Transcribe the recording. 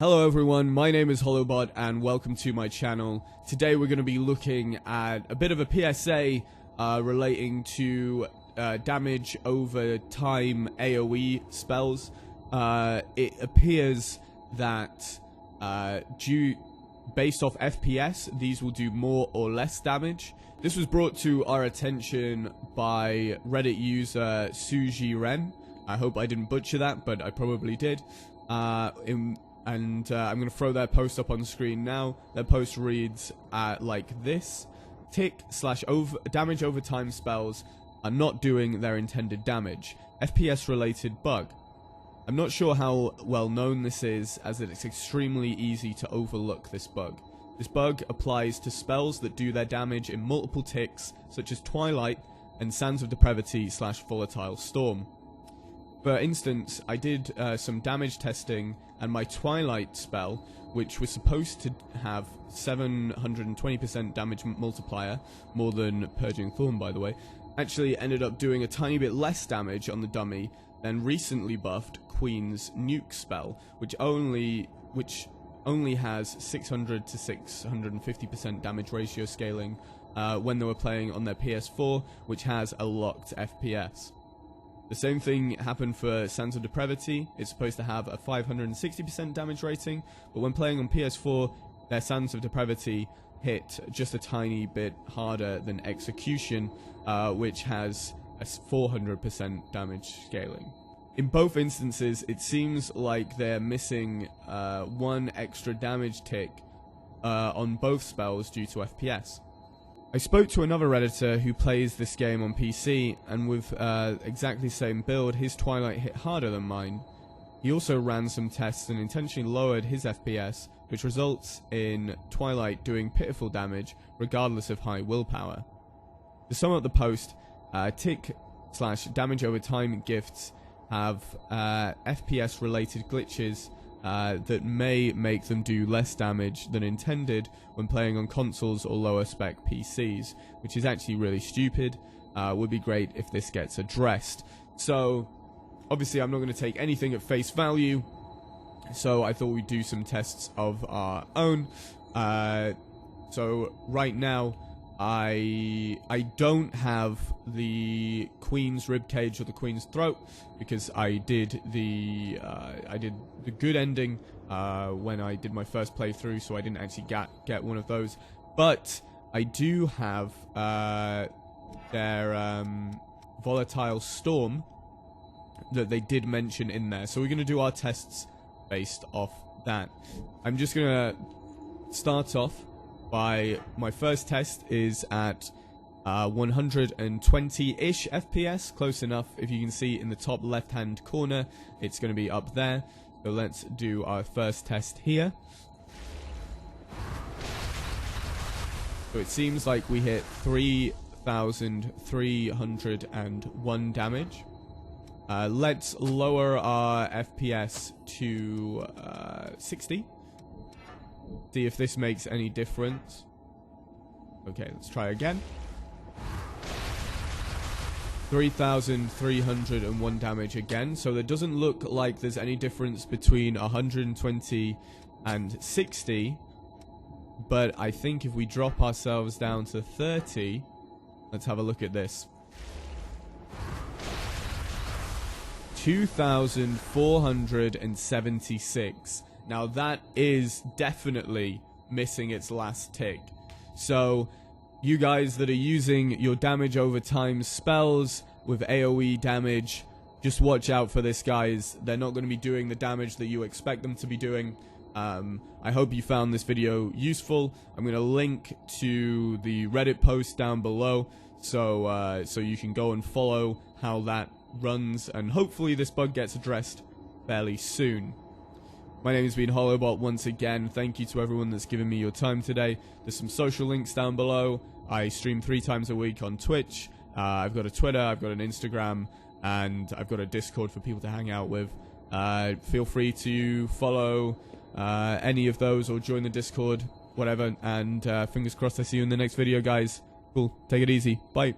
Hello everyone, my name is Hollowbot and welcome to my channel. Today we're going to be looking at a bit of a PSA relating to damage over time AoE spells. It appears that based off FPS, these will do more or less damage. This was brought to our attention by Reddit user Suji-Ren. I hope I didn't butcher that, but I probably did. I'm going to throw their post up on the screen now. Their post reads like this: damage over time spells are not doing their intended damage. FPS related bug. I'm not sure how well known this is, as it's extremely easy to overlook this bug. This bug applies to spells that do their damage in multiple ticks, such as Twilight and Sands of Depravity / Volatile Storm. For instance, I did some damage testing, and my Twilight spell, which was supposed to have 720% damage multiplier, more than Purging Thorn by the way, actually ended up doing a tiny bit less damage on the dummy than recently buffed Queen's Nuke spell, which only has 600 to 650% damage ratio scaling when they were playing on their PS4, which has a locked FPS. The same thing happened for Sands of Depravity. It's supposed to have a 560% damage rating, but when playing on PS4, their Sands of Depravity hit just a tiny bit harder than Execution, which has a 400% damage scaling. In both instances, it seems like they're missing one extra damage tick on both spells due to FPS. I spoke to another Redditor who plays this game on PC, and with exactly the same build, his Twilight hit harder than mine. He also ran some tests and intentionally lowered his FPS, which results in Twilight doing pitiful damage regardless of high willpower. To sum up the post, tick/damage over time gifts have FPS related glitches that may make them do less damage than intended when playing on consoles or lower spec PCs, which is actually really stupid. Would be great if this gets addressed. So obviously I'm not going to take anything at face value, so I thought we'd do some tests of our own. So right now I don't have the Queen's Ribcage or the Queen's Throat, because I did the good ending when I did my first playthrough, so I didn't actually get one of those. But I do have their Volatile Storm that they did mention in there, so we're going to do our tests based off that. I'm just going to start off by my first test is at 120-ish FPS, close enough. If you can see in the top left-hand corner, it's going to be up there. So let's do our first test here. So it seems like we hit 3,301 damage. Let's lower our FPS to 60. See if this makes any difference. Okay, let's try again. 3,301 damage again. So it doesn't look like there's any difference between 120 and 60. But I think if we drop ourselves down to 30, let's have a look at this. 2,476. Now that is definitely missing its last tick. So you guys that are using your damage over time spells with AoE damage, just watch out for this, guys. They're not going to be doing the damage that you expect them to be doing. I hope you found this video useful. I'm going to link to the Reddit post down below, so you can go and follow how that runs, and hopefully this bug gets addressed fairly soon. My name has been Hollowbot once again. Thank you to everyone that's given me your time today. There's some social links down below. I stream 3 times a week on Twitch. I've got a Twitter, I've got an Instagram, and I've got a Discord for people to hang out with. Feel free to follow any of those or join the Discord, whatever. And fingers crossed I see you in the next video, guys. Cool. Take it easy. Bye.